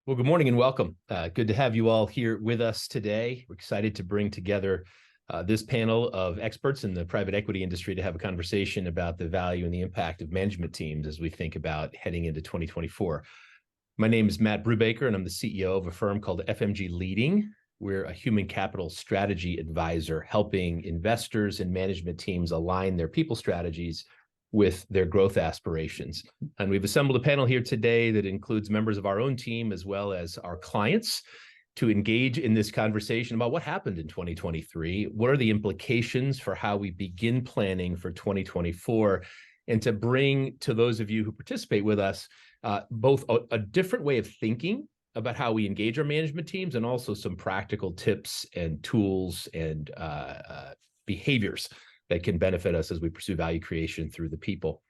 Well, good morning and welcome. Good to have you all here with us today. We're excited to bring together this panel of experts in the private equity industry to have a conversation about the value and the impact of management teams as we think about heading into 2024. My name is Matt Brubaker, and I'm the CEO of a firm called FMG Leading. We're a human capital strategy advisor, helping investors and management teams align their people strategies with their growth aspirations. And we've assembled a panel here today that includes members of our own team as well as our clients to engage in this conversation about what happened in 2023, what are the implications for how we begin planning for 2024, and to bring to those of you who participate with us both a different way of thinking about how we engage our management teams and also some practical tips and tools and behaviors that can benefit us as we pursue value creation through the people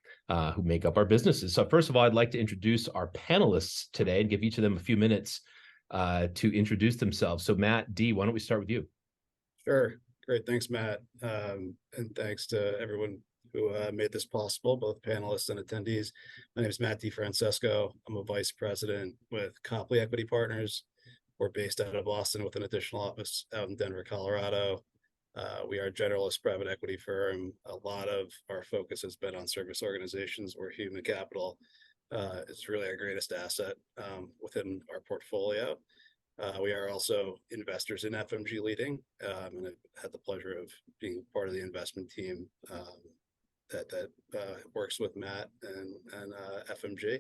who make up our businesses. So first of all, I'd like to introduce our panelists today and give each of them a few minutes to introduce themselves. So Matt, Dee, why don't we start with you? Sure. Great. Thanks, Matt. And thanks to everyone who made this possible, both panelists and attendees. My name is Matt DeFrancesco. I'm a vice president with Copley Equity Partners. We're based out of Boston with an additional office out in Denver, Colorado. We are a generalist private equity firm. A lot of our focus has been on service organizations or human capital. It's really our greatest asset within our portfolio. We are also investors in FMG Leading, and I've had the pleasure of being part of the investment team that works with Matt and FMG.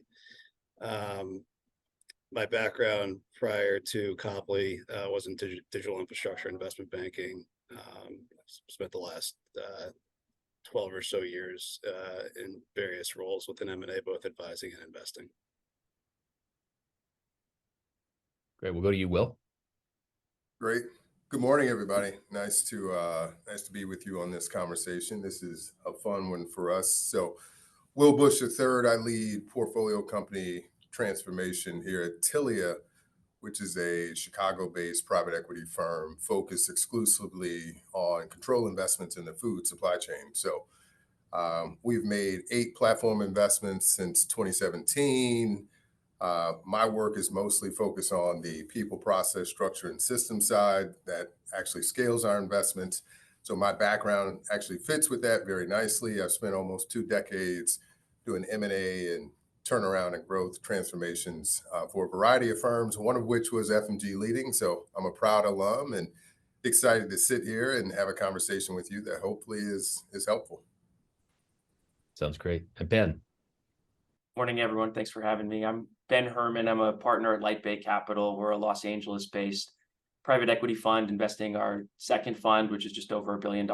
My background prior to Copley was in digital infrastructure investment banking. Spent the last 12 or so years in various roles within M&A, both advising and investing. Great. We'll go to you, Will. Great. Good morning, everybody. Nice to be with you on this conversation. This is a fun one for us. So, Will Bush III, I lead portfolio company transformation here at Tilia, which is a Chicago-based private equity firm focused exclusively on control investments in the food supply chain. So we've made 8 platform investments since 2017. My work is mostly focused on the people, process, structure, and system side that actually scales our investments. So my background actually fits with that very nicely. I've spent almost 2 decades doing M&A and turnaround and growth transformations for a variety of firms, one of which was FMG Leading. So I'm a proud alum and excited to sit here and have a conversation with you that hopefully is helpful. Sounds great. And Ben. Morning, everyone. Thanks for having me. I'm Ben Herman. I'm a partner at LightBay Capital. We're a Los Angeles-based private equity fund investing our second fund, which is just over $1 billion.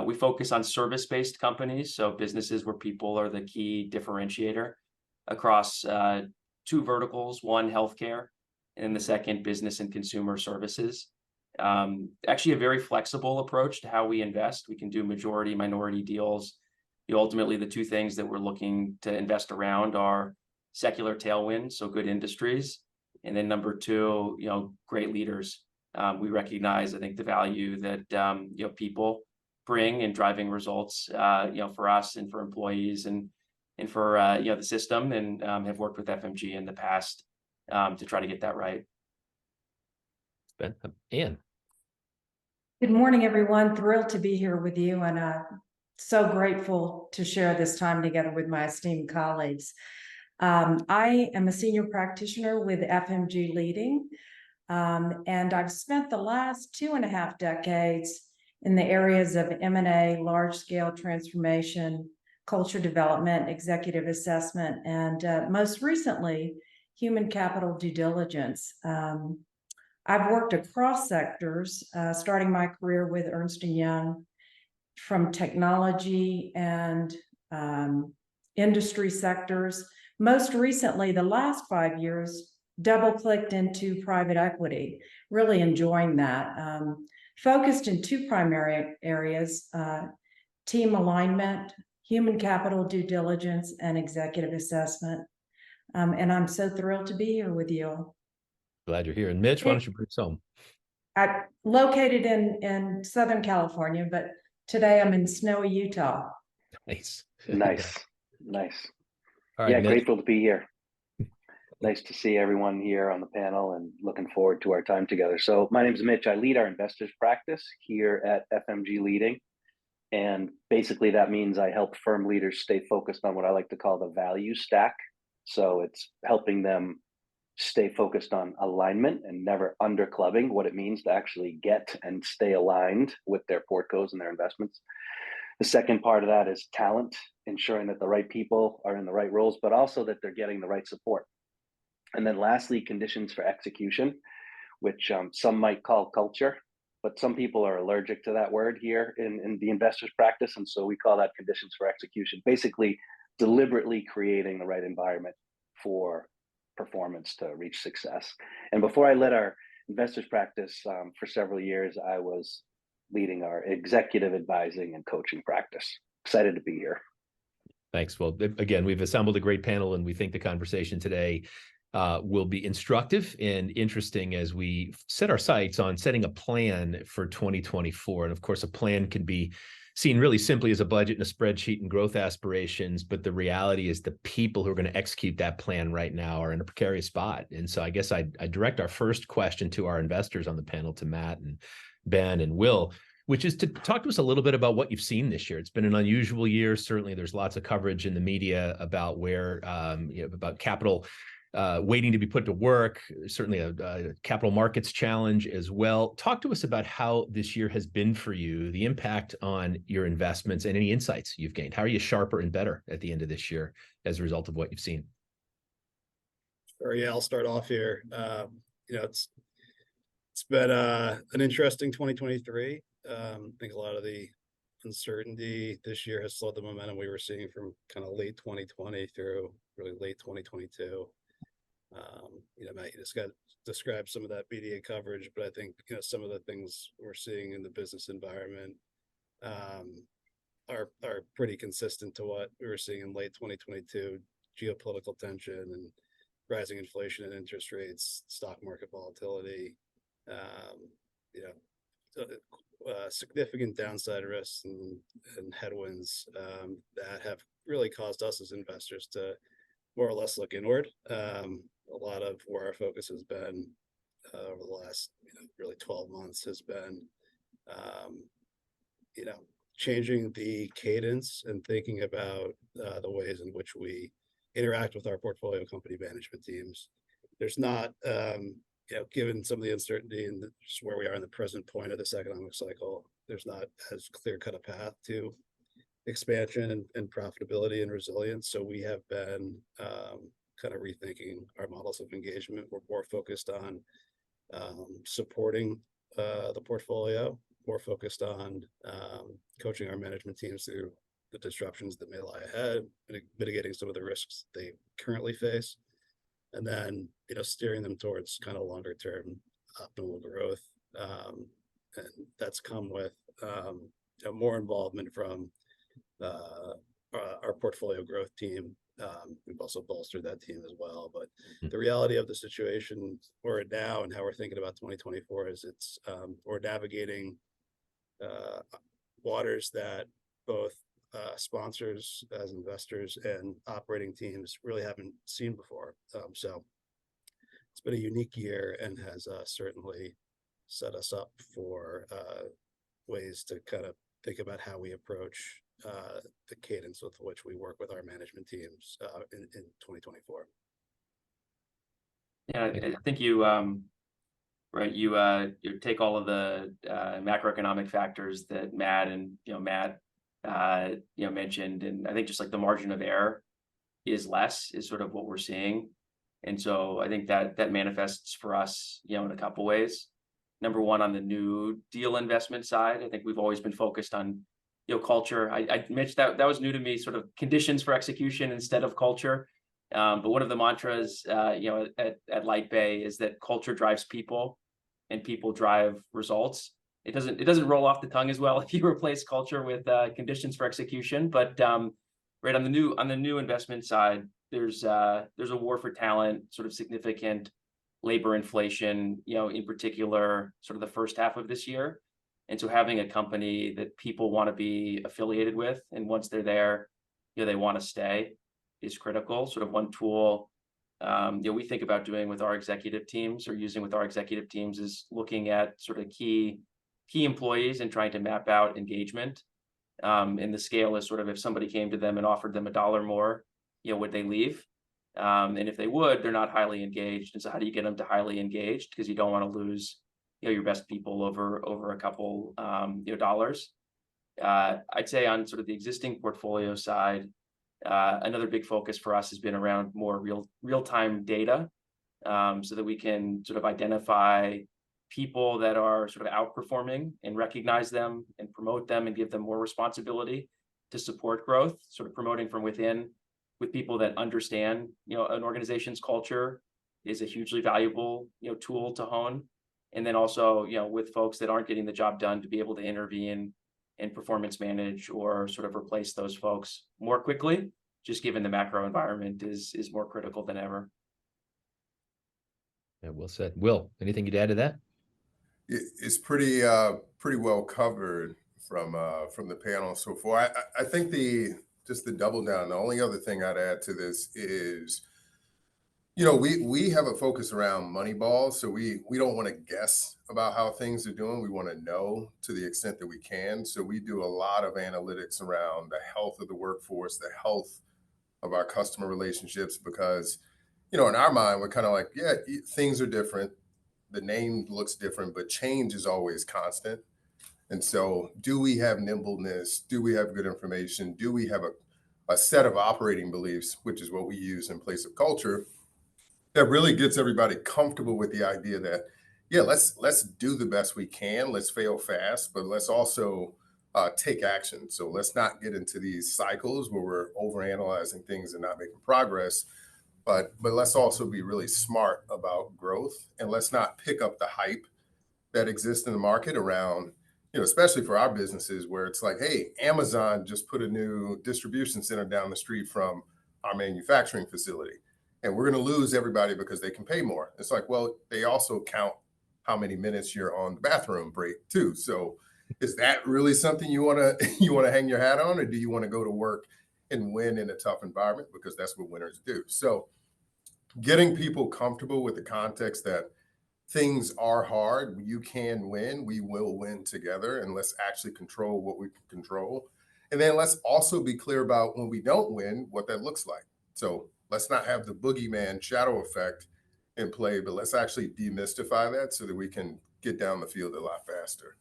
We focus on service-based companies, so businesses where people are the key differentiator across 2 verticals, one healthcare, and the second business and consumer services. Actually, a very flexible approach to how we invest. We can do majority, minority deals. Ultimately, the 2 things that we're looking to invest around are secular tailwinds, so good industries, and then number 2, great leaders. We recognize, I think, the value that people bring in driving results, for us and for employees and for the system, and have worked with FMG in the past to try to get that right. Ben, Ann. Good morning, everyone. Thrilled to be here with you, and so grateful to share this time together with my esteemed colleagues. I am a senior practitioner with FMG Leading, and I've spent the last 2.5 decades in the areas of M&A, large-scale transformation, culture development, executive assessment, and most recently, human capital due diligence. I've worked across sectors, starting my career with Ernst & Young, from technology and industry sectors. Most recently, the last 5 years, double-clicked into private equity, really enjoying that. Focused in 2 primary areas, team alignment, human capital due diligence, and executive assessment. And I'm so thrilled to be here with you. Glad you're here. And Mitch, why don't you bring us home? I'm located in Southern California, but today I'm in snowy Utah. Nice. Nice. All right, Yeah, Mitch. grateful to be here. Nice to see everyone here on the panel and looking forward to our time together. So my name is Mitch. I lead our investors practice here at FMG Leading. And basically that means I help firm leaders stay focused on what I like to call the value stack. So it's helping them stay focused on alignment and never underclubbing what it means to actually get and stay aligned with their portcos and their investments. The second part of that is talent, ensuring that the right people are in the right roles, but also that they're getting the right support. And then lastly, conditions for execution, which some might call culture, but some people are allergic to that word here in the investors practice. And so we call that conditions for execution, basically deliberately creating the right environment for performance to reach success. And before I led our investors practice for several years, I was leading our executive advising and coaching practice. Excited to be here. Thanks. Well, again, we've assembled a great panel, and we think the conversation today will be instructive and interesting as we set our sights on setting a plan for 2024. And of course, a plan can be seen really simply as a budget and a spreadsheet and growth aspirations, but the reality is the people who are going to execute that plan right now are in a precarious spot. And so I guess I direct our first question to our investors on the panel, to Matt and Ben and Will, which is to talk to us a little bit about what you've seen this year. It's been an unusual year. Certainly, there's lots of coverage in the media about where, about capital waiting to be put to work, certainly a capital markets challenge as well. Talk to us about how this year has been for you, the impact on your investments, and any insights you've gained. How are you sharper and better at the end of this year as a result of what you've seen? Sure, yeah, I'll start off here. It's been an interesting 2023. I think a lot of the uncertainty this year has slowed the momentum we were seeing from kind of late 2020 through really late 2022. Matt, you just got described some of that media coverage, but I think some of the things we're seeing in the business environment are pretty consistent to what we were seeing in late 2022. Geopolitical tension and rising inflation and interest rates, stock market volatility, significant downside risks and headwinds that have really caused us as investors to more or less look inward. A lot of where our focus has been over the last really 12 months has been changing the cadence and thinking about the ways in which we interact with our portfolio company management teams. There's not given some of the uncertainty and just where we are in the present point of this economic cycle, there's not as clear-cut a path to expansion and profitability and resilience. So we have been kind of rethinking our models of engagement. We're more focused on supporting the portfolio, more focused on coaching our management teams through the disruptions that may lie ahead, mitigating some of the risks they currently face, and then steering them towards kind of longer term optimal growth. And that's come with more involvement from our portfolio growth team. We've also bolstered that team as well. But the reality of the situation we're in now and how we're thinking about 2024 is we're navigating waters that both sponsors as investors and operating teams really haven't seen before. So it's been a unique year and has certainly set us up for ways to kind of think about how we approach the cadence with which we work with our management teams in 2024. Yeah, I think you you take all of the macroeconomic factors that Matt mentioned, and I think just like the margin of error is sort of what we're seeing. And so I think that manifests for us, in a couple ways. Number one, on the new deal investment side, I think we've always been focused on, culture. I mentioned that was new to me, sort of conditions for execution instead of culture. But one of the mantras, at LightBay is that culture drives people and people drive results. It doesn't roll off the tongue as well if you replace culture with conditions for execution. But right on the new investment side, there's a war for talent, sort of significant labor inflation, in particular, sort of the first half of this year. And so having a company that people want to be affiliated with, and once they're there, they want to stay, is critical. Sort of one tool we think about doing with our executive teams or using with our executive teams is looking at sort of key employees and trying to map out engagement. And the scale is sort of if somebody came to them and offered them $1 more, would they leave? And if they would, they're not highly engaged. And so how do you get them to highly engaged? Because you don't want to lose, your best people over a couple, dollars. I'd say on sort of the existing portfolio side, another big focus for us has been around more real-time data, so that we can sort of identify people that are sort of outperforming and recognize them and promote them and give them more responsibility to support growth, sort of promoting from within with people that understand, an organization's culture is a hugely valuable, tool to hone. And then also, with folks that aren't getting the job done, to be able to intervene and performance manage or sort of replace those folks more quickly, just given the macro environment is more critical than ever. Yeah, well said. Will, anything you'd add to that? It's pretty well covered from the panel so far. I think just the double down. The only other thing I'd add to this is, we have a focus around Moneyball, so we don't want to guess about how things are doing. We want to know to the extent that we can. So we do a lot of analytics around the health of the workforce, the health of our customer relationships, because, in our mind, we're kind of like, yeah, things are different. The name looks different, but change is always constant. And so do we have nimbleness? Do we have good information? Do we have a set of operating beliefs, which is what we use in place of culture, that really gets everybody comfortable with the idea that, yeah, let's do the best we can. Let's fail fast, but let's also take action. So let's not get into these cycles where we're overanalyzing things and not making progress. But let's also be really smart about growth, and let's not pick up the hype that exists in the market around, especially for our businesses where it's like, hey, Amazon just put a new distribution center down the street from our manufacturing facility, and we're going to lose everybody because they can pay more. It's like, well, they also count how many minutes you're on the bathroom break too. So is that really something you want to hang your hat on, or do you want to go to work and win in a tough environment? Because that's what winners do. So getting people comfortable with the context that things are hard, you can win, we will win together, and let's actually control what we can control. And then let's also be clear about when we don't win, what that looks like. So let's not have the boogeyman shadow effect in play, but let's actually demystify that so that we can get down the field a lot faster.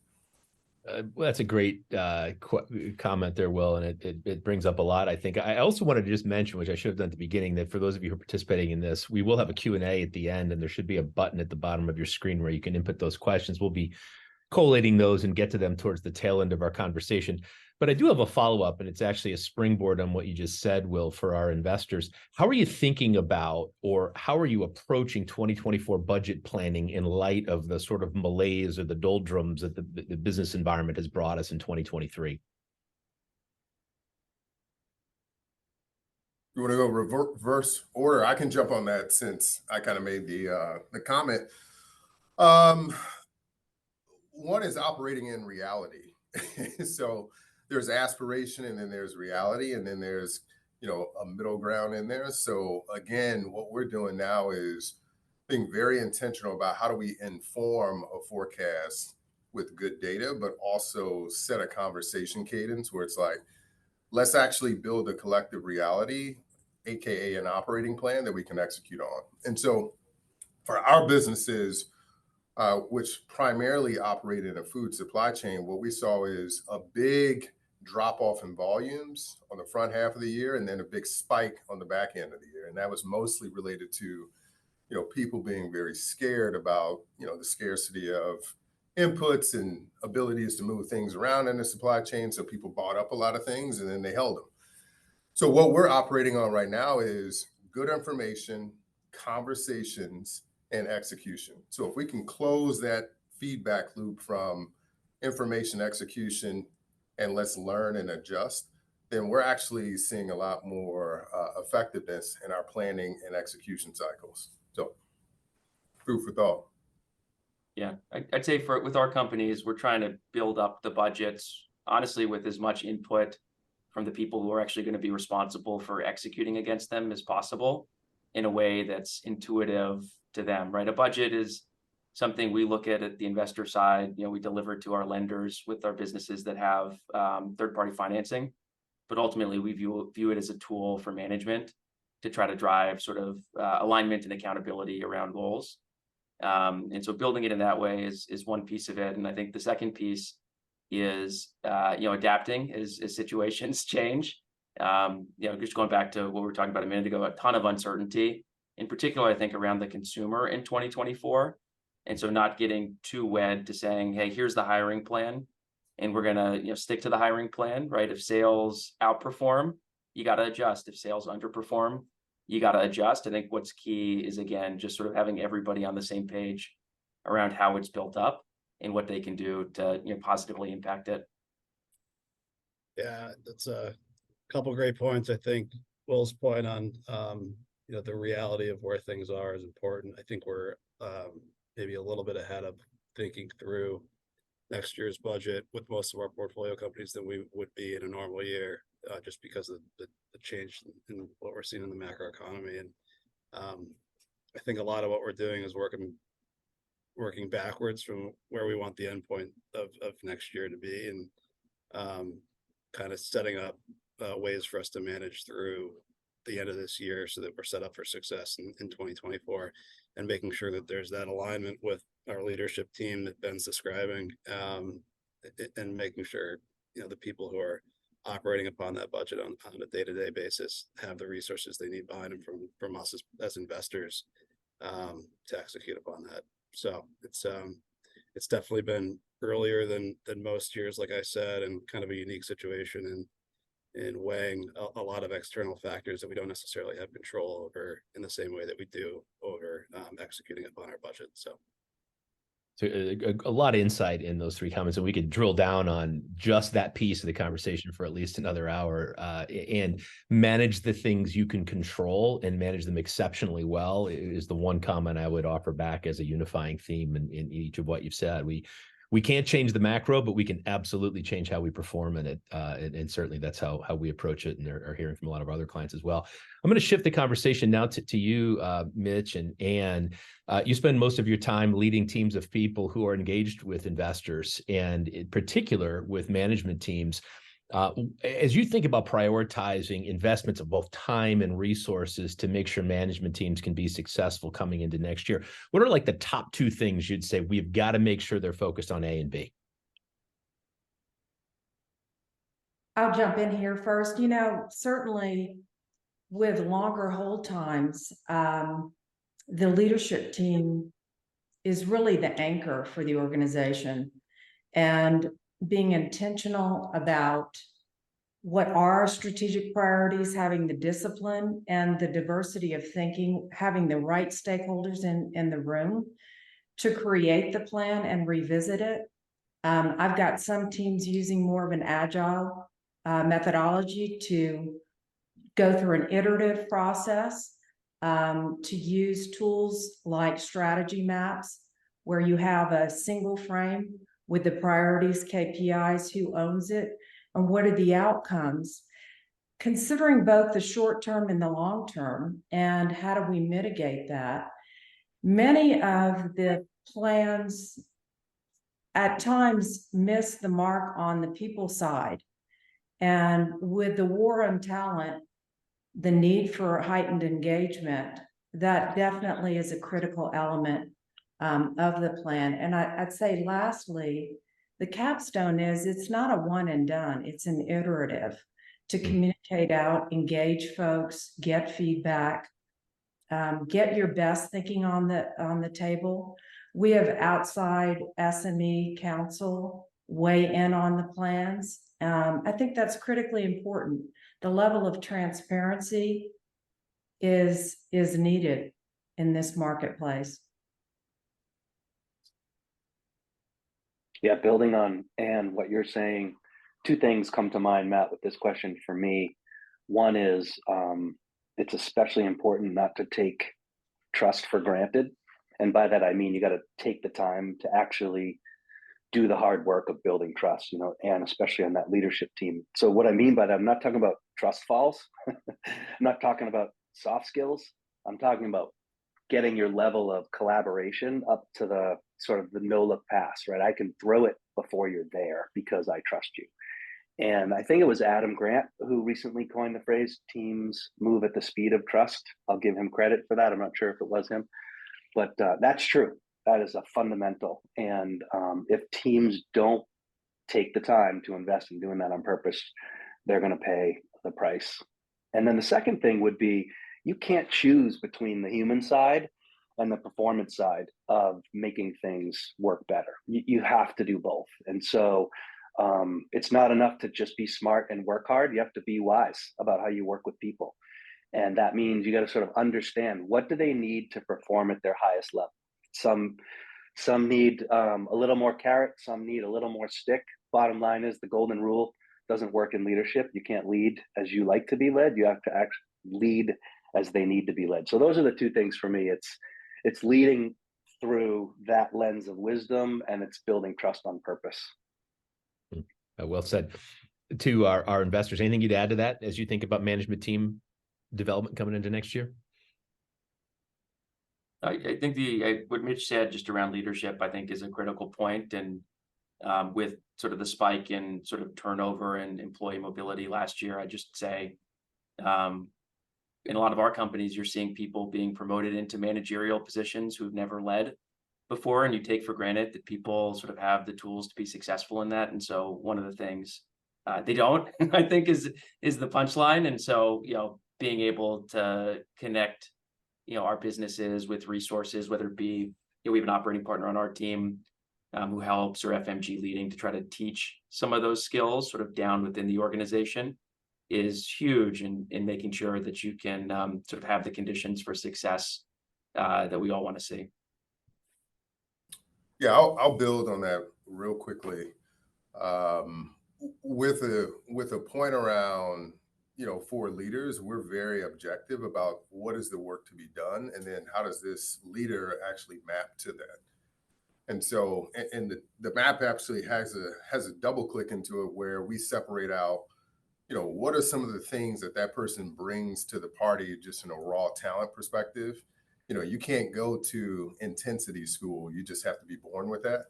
Well, that's a great comment there, Will, and it brings up a lot. I think I also wanted to just mention, which I should have done at the beginning, that for those of you who are participating in this, we will have a Q&A at the end, and there should be a button at the bottom of your screen where you can input those questions. We'll be collating those and get to them towards the tail end of our conversation. But I do have a follow-up, and it's actually a springboard on what you just said, Will, for our investors. How are you thinking about, or how are you approaching 2024 budget planning in light of the sort of malaise or the doldrums that the business environment has brought us in 2023? You want to go reverse order? I can jump on that since I kind of made the comment. One is operating in reality. So there's aspiration, and then there's reality, and then there's, a middle ground in there. So again, what we're doing now is being very intentional about how do we inform a forecast with good data, but also set a conversation cadence where it's like, let's actually build a collective reality, AKA an operating plan that we can execute on. And so for our businesses, which primarily operate in a food supply chain, what we saw is a big drop off in volumes on the front half of the year, and then a big spike on the back end of the year. And that was mostly related to, people being very scared about, the scarcity of inputs and abilities to move things around in the supply chain. So people bought up a lot of things and then they held them. So what we're operating on right now is good information, conversations, and execution. So if we can close that feedback loop from information, execution, and let's learn and adjust, then we're actually seeing a lot more effectiveness in our planning and execution cycles. So food for thought. Yeah, I'd say with our companies, we're trying to build up the budgets, honestly, with as much input from the people who are actually going to be responsible for executing against them as possible. in a way that's intuitive to them, right? A budget is something we look at the investor side. We deliver to our lenders with our businesses that have third-party financing, but ultimately we view it as a tool for management to try to drive sort of alignment and accountability around goals. And so building it in that way is one piece of it. And I think the second piece is adapting as situations change. Just going back to what we were talking about a minute ago, a ton of uncertainty, in particular, I think around the consumer in 2024. And so not getting too wed to saying, hey, here's the hiring plan, and we're gonna stick to the hiring plan, right? If sales outperform, you got to adjust. If sales underperform, you got to adjust. I think what's key is, again, just sort of having everybody on the same page around how it's built up and what they can do to positively impact it. Yeah, that's a couple great points. I think Will's point on the reality of where things are is important. I think we're maybe a little bit ahead of thinking through next year's budget with most of our portfolio companies than we would be in a normal year, just because of the change in what we're seeing in the macro economy. And I think a lot of what we're doing is working backwards from where we want the endpoint of next year to be, and kind of setting up ways for us to manage through the end of this year so that we're set up for success in 2024, and making sure that there's that alignment with our leadership team that Ben's describing, and making sure the people who are operating upon that budget on a day-to-day basis have the resources they need behind them from us as investors to execute upon that. So it's definitely been earlier than most years, like I said, and kind of a unique situation in weighing a lot of external factors that we don't necessarily have control over in the same way that we do over executing upon our budget. So a lot of insight in those three comments, and we could drill down on just that piece of the conversation for at least another hour, and manage the things you can control and manage them exceptionally well is the one comment I would offer back as a unifying theme in each of what you've said. We can't change the macro, but we can absolutely change how we perform in it. And certainly that's how we approach it, and are hearing from a lot of other clients as well. I'm going to shift the conversation now to you, Mitch and Ann. You spend most of your time leading teams of people who are engaged with investors, and in particular with management teams. As you think about prioritizing investments of both time and resources to make sure management teams can be successful coming into next year, what are like the top two things you'd say we've got to make sure they're focused on A and B? I'll jump in here first. Certainly with longer hold times, the leadership team is really the anchor for the organization, and being intentional about what are strategic priorities, having the discipline and the diversity of thinking, having the right stakeholders in the room to create the plan and revisit it. I've got some teams using more of an agile methodology to go through an iterative process, to use tools like strategy maps, where you have a single frame with the priorities, KPIs, who owns it, and what are the outcomes, considering both the short term and the long term, and how do we mitigate that. Many of the plans at times miss the mark on the people side, and with the war on talent, the need for heightened engagement, that definitely is a critical element of the plan. And I'd say lastly, the capstone is it's not a one and done, it's an iterative to communicate out, engage folks, get feedback, get your best thinking on the table. We have outside SME counsel weigh in on the plans. I think that's critically important. The level of transparency is needed in this marketplace. Yeah, building on Ann, what you're saying, two things come to mind, Matt, with this question for me. One is it's especially important not to take trust for granted. And by that, I mean, you got to take the time to actually do the hard work of building trust, and especially on that leadership team. So what I mean by that, I'm not talking about trust falls. I'm not talking about soft skills. I'm talking about getting your level of collaboration up to the sort of the no look pass, right? I can throw it before you're there because I trust you. And I think it was Adam Grant who recently coined the phrase teams move at the speed of trust. I'll give him credit for that. I'm not sure if it was him, but that's true. That is a fundamental. And if teams don't take the time to invest in doing that on purpose, they're going to pay the price. And then the second thing would be you can't choose between the human side and the performance side of making things work better. You have to do both. And so it's not enough to just be smart and work hard. You have to be wise about how you work with people. And that means you got to sort of understand, what do they need to perform at their highest level? Some need a little more carrot, some need a little more stick. Bottom line is the golden rule doesn't work in leadership. You can't lead as you like to be led. You have to actually lead as they need to be led. So those are the two things for me. It's leading through that lens of wisdom, and it's building trust on purpose. Well said. To our investors, anything you'd add to that as you think about management team development coming into next year? I think what Mitch said just around leadership, I think, is a critical point. And with sort of the spike in sort of turnover and employee mobility last year, I just say in a lot of our companies, you're seeing people being promoted into managerial positions who've never led before, and you take for granted that people sort of have the tools to be successful in that. And so one of the things they don't, I think, is the punchline. And so, being able to connect, our businesses with resources, whether it be, we have an operating partner on our team who helps, or FMG Leading, to try to teach some of those skills sort of down within the organization, is huge in making sure that you can sort of have the conditions for success that we all want to see. Yeah, I'll build on that real quickly with a point around, for leaders, we're very objective about what is the work to be done, and then how does this leader actually map to that. And so, and the map actually has a double click into it where we separate out, what are some of the things that person brings to the party just in a raw talent perspective. You can't go to intensity school. You just have to be born with that.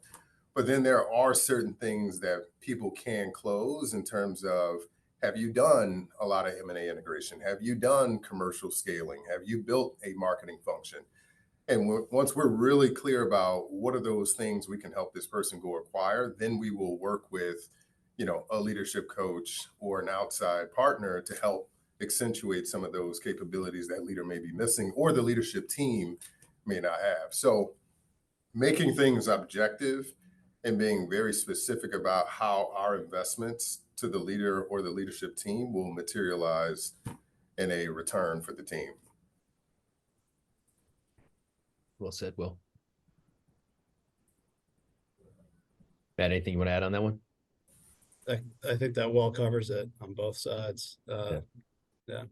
But then there are certain things that people can close in terms of, have you done a lot of M&A integration? Have you done commercial scaling? Have you built a marketing function? And once we're really clear about what are those things we can help this person go acquire, then we will work with, a leadership coach or an outside partner to help accentuate some of those capabilities that leader may be missing or the leadership team may not have. So making things objective and being very specific about how our investments to the leader or the leadership team will materialize in a return for the team. Well said, Will. Matt, anything you want to add on that one? I think that well covers it on both sides. Yeah.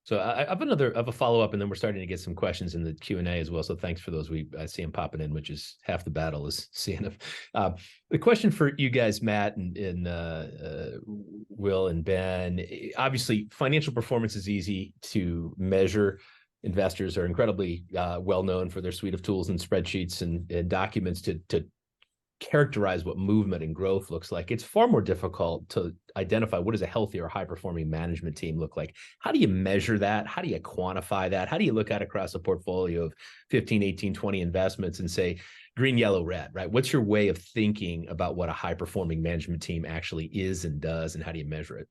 So I have a follow-up, and then we're starting to get some questions in the Q&A as well. So thanks for those. I see them popping in, which is half the battle, is seeing them. The question for you guys, Matt and Will and Ben, obviously financial performance is easy to measure. Investors are incredibly well known for their suite of tools and spreadsheets and documents to characterize what movement and growth looks like. It's far more difficult to identify what does a healthy or high-performing management team look like. How do you measure that? How do you quantify that? How do you look at across a portfolio of 15, 18, 20 investments and say green, yellow, red, right? What's your way of thinking about what a high-performing management team actually is and does, and how do you measure it?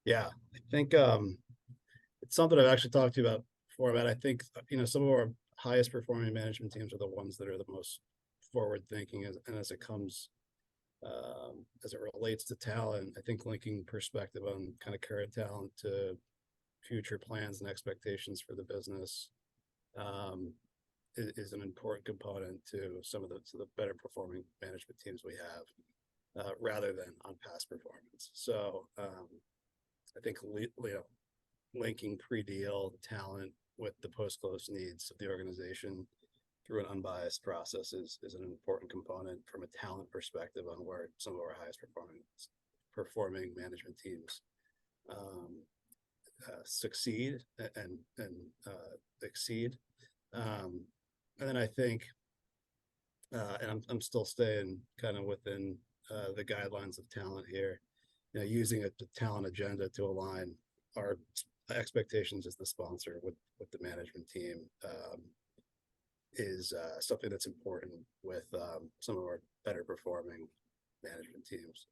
Yeah, I think it's something I've actually talked to you about before, but I think, some of our highest performing management teams are the ones that are the most forward thinking, and as it comes as it relates to talent, I think linking perspective on kind of current talent to future plans and expectations for the business is an important component to some of the better performing management teams we have, rather than on past performance. So I think linking pre-deal talent with the post-close needs of the organization through an unbiased process is an important component from a talent perspective on where some of our highest performing management teams succeed and exceed. And then I think, and I'm still staying kind of within the guidelines of talent here, using a talent agenda to align our expectations as the sponsor with the management team is something that's important with some of our better performing management teams.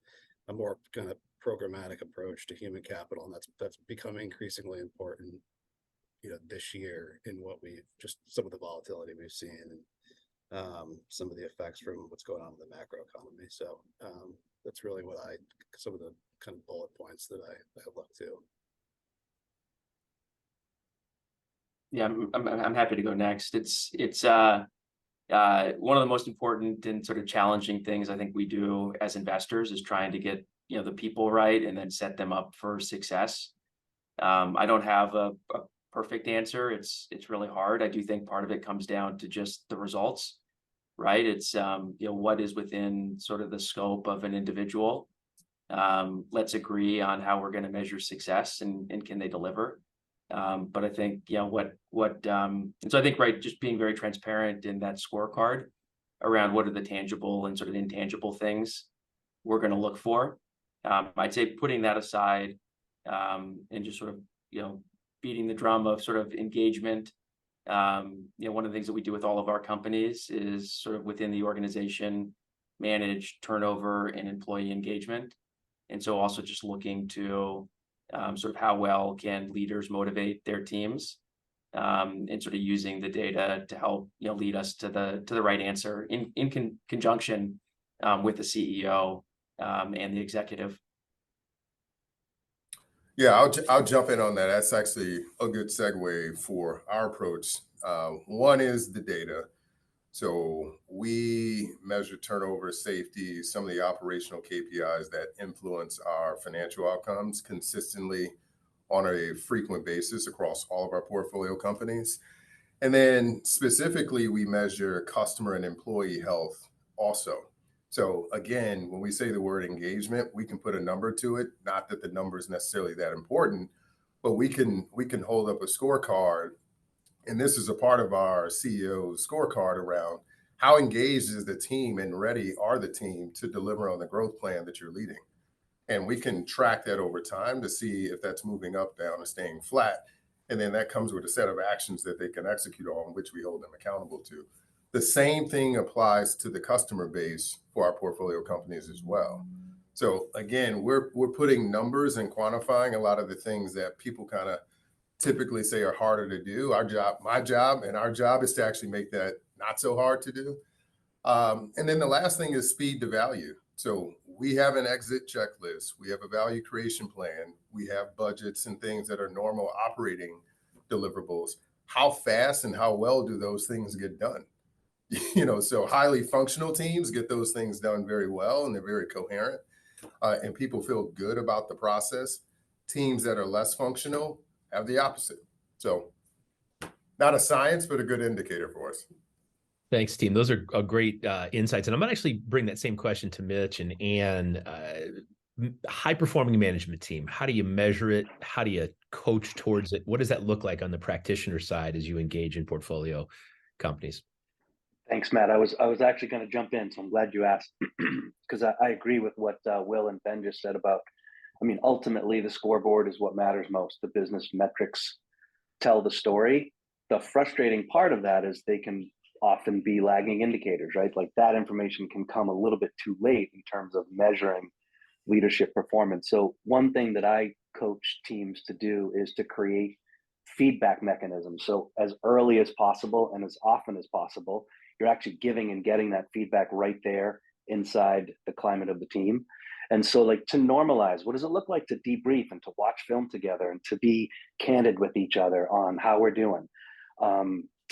A more kind of programmatic approach to human capital, and that's becoming increasingly important, this year in what we've just some of the volatility we've seen and some of the effects from what's going on in the macro economy. So that's really what some of the kind of bullet points that I look to. Yeah, I'm happy to go next. It's one of the most important and sort of challenging things I think we do as investors is trying to get the people right and then set them up for success. I don't have a perfect answer. It's really hard. I do think part of it comes down to just the results, right? It's what is within sort of the scope of an individual. Let's agree on how we're going to measure success and can they deliver. But I think and so I think just being very transparent in that scorecard around what are the tangible and sort of intangible things we're going to look for. I'd say putting that aside and just sort of beating the drum of sort of engagement. One of the things that we do with all of our companies is sort of within the organization manage turnover and employee engagement, and so also just looking to sort of how well can leaders motivate their teams, and sort of using the data to help lead us to the right answer in conjunction with the CEO and the executive. Yeah, I'll jump in on that. That's actually a good segue for our approach. One is the data. So we measure turnover, safety, some of the operational KPIs that influence our financial outcomes consistently on a frequent basis across all of our portfolio companies. And then specifically, we measure customer and employee health also. So again, when we say the word engagement, we can put a number to it. Not that the number is necessarily that important, but we can hold up a scorecard. And this is a part of our CEO's scorecard around how engaged is the team and ready are the team to deliver on the growth plan that you're leading. And we can track that over time to see if that's moving up, down, or staying flat. And then that comes with a set of actions that they can execute on, which we hold them accountable to. The same thing applies to the customer base for our portfolio companies as well. So again, we're putting numbers and quantifying a lot of the things that people kind of typically say are harder to do. My job and our job is to actually make that not so hard to do. And then the last thing is speed to value. So we have an exit checklist. We have a value creation plan. We have budgets and things that are normal operating deliverables. How fast and how well do those things get done? So highly functional teams get those things done very well and they're very coherent and people feel good about the process. Teams that are less functional have the opposite. So not a science, but a good indicator for us. Thanks, team. Those are great insights. And I'm going to actually bring that same question to Mitch and Ann. High-performing management team, how do you measure it? How do you coach towards it? What does that look like on the practitioner side as you engage in portfolio companies? Thanks, Matt. I was actually going to jump in, so I'm glad you asked, because I agree with what Will and Ben just said about, ultimately the scoreboard is what matters most. The business metrics tell the story. The frustrating part of that is they can often be lagging indicators, right? Like that information can come a little bit too late in terms of measuring leadership performance. So one thing that I coach teams to do is to create feedback mechanisms. So as early as possible and as often as possible, you're actually giving and getting that feedback right there inside the climate of the team. And so like to normalize, what does it look like to debrief and to watch film together and to be candid with each other on how we're doing?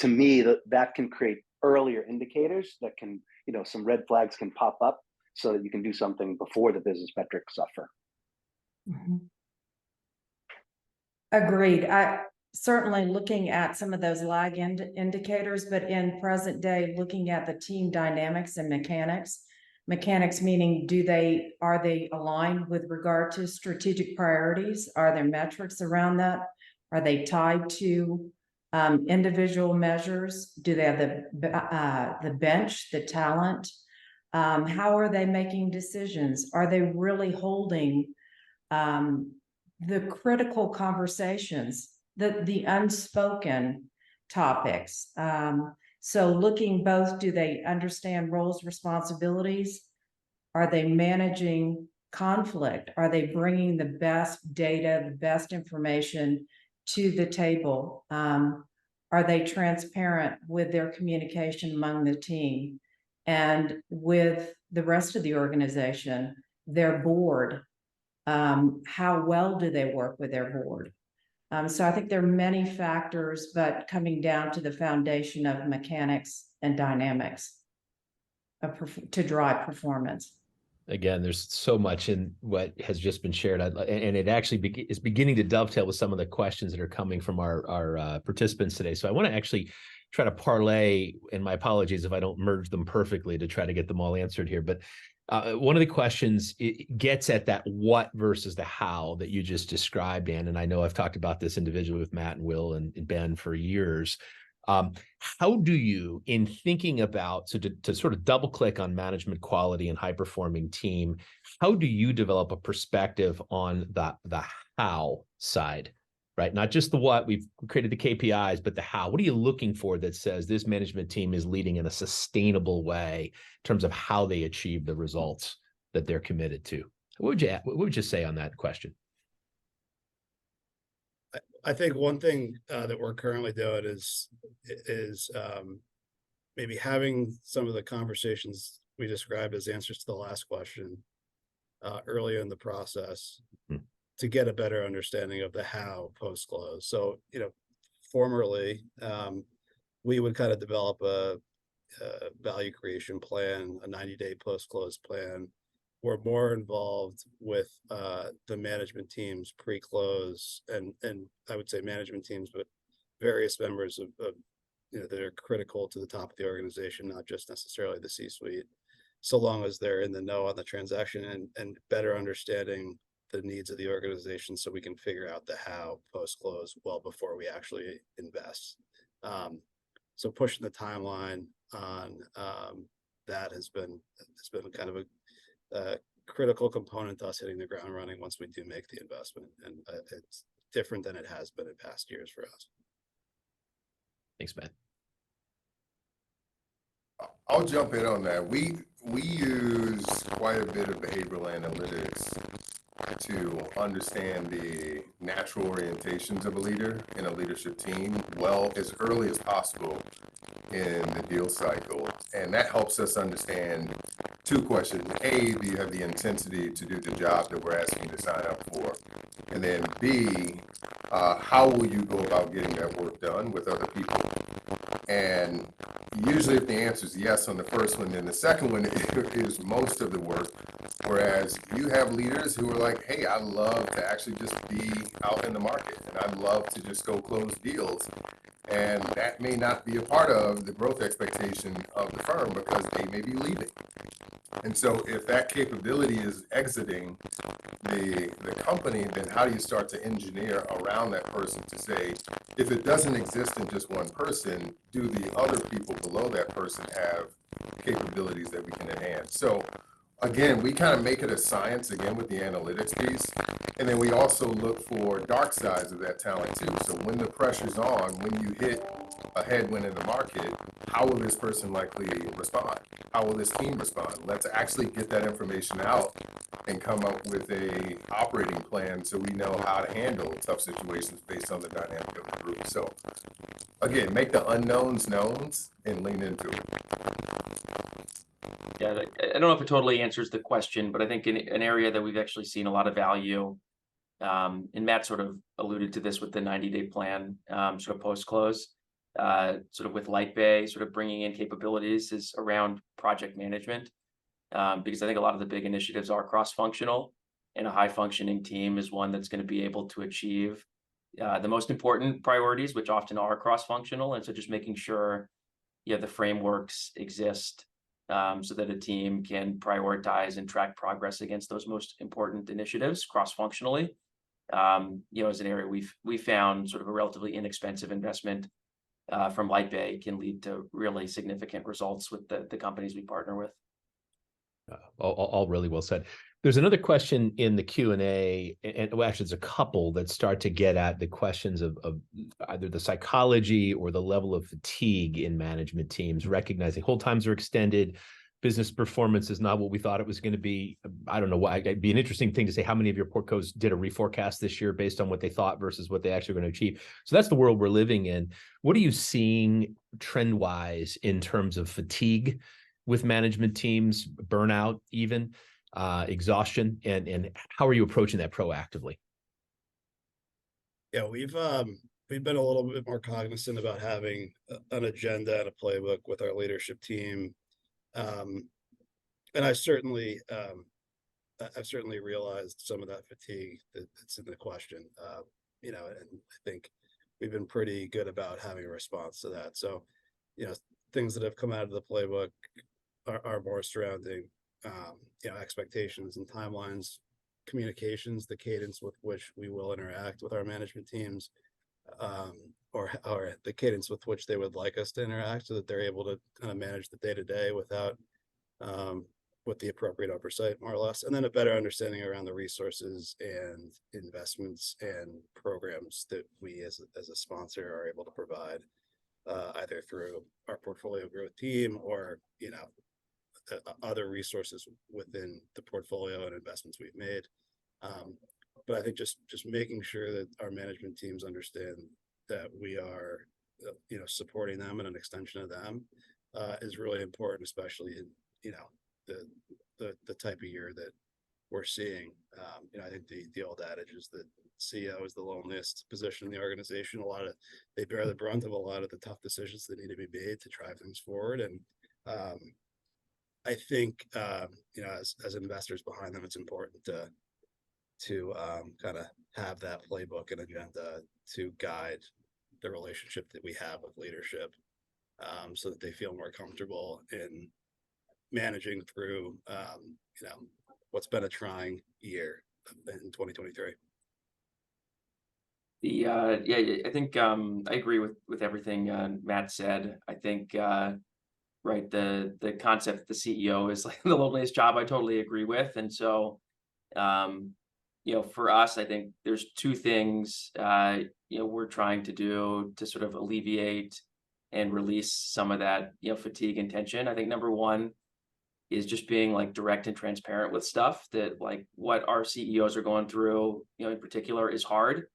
To me, that can create earlier indicators that can, some red flags can pop up so that you can do something before the business metrics suffer. Mm-hmm. Agreed. Certainly looking at some of those lag indicators, but in present day, looking at the team dynamics and mechanics Mechanics meaning are they aligned with regard to strategic priorities? Are there metrics around that? Are they tied to individual measures? Do they have the bench, the talent? How are they making decisions? Are they really holding the critical conversations, the unspoken topics? So looking both, do they understand roles, responsibilities? Are they managing conflict? Are they bringing the best data, the best information to the table? Are they transparent with their communication among the team and with the rest of the organization, their board? How well do they work with their board? So I think there are many factors, but coming down to the foundation of mechanics and dynamics to drive performance. Again, there's so much in what has just been shared, and it actually is beginning to dovetail with some of the questions that are coming from our participants today. So I want to actually try to parlay, and my apologies if I don't merge them perfectly to try to get them all answered here. But one of the questions, it gets at that what versus the how that you just described, Dan. And I know I've talked about this individually with Matt and Will and Ben for years. How do you, in thinking about, so to sort of double click on management quality and high performing team, how do you develop a perspective on the how side, right? Not just the what, we've created the KPIs, but the how. What are you looking for that says this management team is leading in a sustainable way in terms of how they achieve the results that they're committed to? What would you say on that question? I think one thing that we're currently doing is maybe having some of the conversations we described as answers to the last question earlier in the process to get a better understanding of the how post-close. So, formerly, we would kind of develop a value creation plan, a 90-day post-close plan. We're more involved with the management teams pre-close, and I would say management teams, but various members of that are critical to the top of the organization, not just necessarily the C-suite, so long as they're in the know on the transaction and better understanding the needs of the organization, so we can figure out the how post-close well before we actually invest. So pushing the timeline on that has been kind of a critical component to us hitting the ground running once we do make the investment, and it's different than it has been in past years for us. Thanks, Matt. I'll jump in on that. We use quite a bit of behavioral analytics to understand the natural orientations of a leader in a leadership team well as early as possible in the deal cycle. And that helps us understand two questions. A, do you have the intensity to do the job that we're asking you to sign up for? And then B, how will you go about getting that work done with other people? And usually if the answer is yes on the first one, then the second one is most of the work. Whereas you have leaders who are like, hey, I love to actually just be out in the market and I love to just go close deals. And that may not be a part of the growth expectation of the firm because they may be leaving. And so if that capability is exiting the company, then how do you start to engineer around that person to say, if it doesn't exist in just one person, do the other people below that person have capabilities that we can enhance? So again, we kind of make it a science again with the analytics piece. And then we also look for dark sides of that talent too. So when the pressure's on, when you hit a headwind in the market, how will this person likely respond? How will this team respond? Let's actually get that information out and come up with a operating plan so we know how to handle tough situations based on the dynamic of the group. So again, make the unknowns knowns and lean into it. Yeah, I don't know if it totally answers the question, but I think in an area that we've actually seen a lot of value, and Matt sort of alluded to this with the 90-day plan, sort of post-close, sort of with LightBay, sort of bringing in capabilities is around project management, because I think a lot of the big initiatives are cross-functional, and a high-functioning team is one that's going to be able to achieve the most important priorities, which often are cross-functional. And so just making sure the frameworks exist so that a team can prioritize and track progress against those most important initiatives cross-functionally. As an area we found sort of a relatively inexpensive investment from LightBay can lead to really significant results with the companies we partner with. All really well said. There's another question in the Q&A, and well, actually, there's a couple that start to get at the questions of either the psychology or the level of fatigue in management teams, recognizing hold times are extended, business performance is not what we thought it was going to be. I don't know why. It'd be an interesting thing to say how many of your portcos did a reforecast this year based on what they thought versus what they actually were going to achieve. So that's the world we're living in. What are you seeing trend-wise in terms of fatigue with management teams, burnout, even exhaustion, and how are you approaching that proactively? Yeah, we've been a little bit more cognizant about having an agenda and a playbook with our leadership team. And I've certainly realized some of that fatigue that's in the question, and I think we've been pretty good about having a response to that. So, things that have come out of the playbook are more surrounding, expectations and timelines, communications, the cadence with which we will interact with our management teams, or the cadence with which they would like us to interact so that they're able to kind of manage the day-to-day without, with the appropriate oversight, more or less, and then a better understanding around the resources and investments and programs that we as a sponsor are able to provide, either through our portfolio growth team or, other resources within the portfolio and investments we've made. But I think just making sure that our management teams understand that we are, supporting them and an extension of them, is really important, especially in, the type of year that we're seeing. I think the old adage is that CEO is the loneliest position in the organization. They bear the brunt of a lot of the tough decisions that need to be made to drive things forward. And I think, as investors behind them, it's important to kind of have that playbook and agenda to guide the relationship that we have with leadership, so that they feel more comfortable in managing through, what's been a trying year in 2023. I think I agree with everything Matt said. I think right, the concept that the CEO is like the loneliest job, I totally agree with. And so for us, I think there's two things we're trying to do to sort of alleviate and release some of that fatigue and tension. I think number one is just being like direct and transparent with stuff that like what our CEOs are going through, in particular, is hard.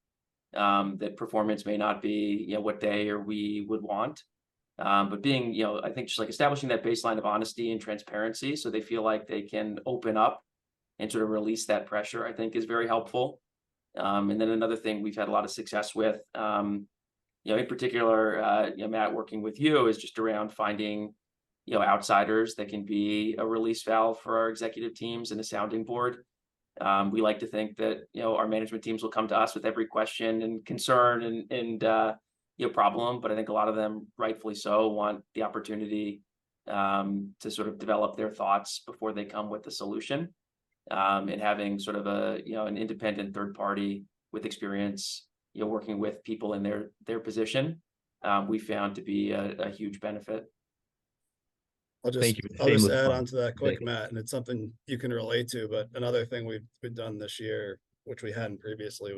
That performance may not be what they or we would want, but being I think just like establishing that baseline of honesty and transparency so they feel like they can open up and sort of release that pressure, I think is very helpful. And then another thing we've had a lot of success with, in particular, Matt, working with you, is just around finding outsiders that can be a release valve for our executive teams and a sounding board. We like to think that our management teams will come to us with every question and concern and problem, but I think a lot of them, rightfully so, want the opportunity to sort of develop their thoughts before they come with the solution. And having sort of an independent third party with experience working with people in their position, we found to be a huge benefit. I'll just add on to that quick, Matt, and it's something you can relate to. But another thing we've done this year, which we hadn't previously,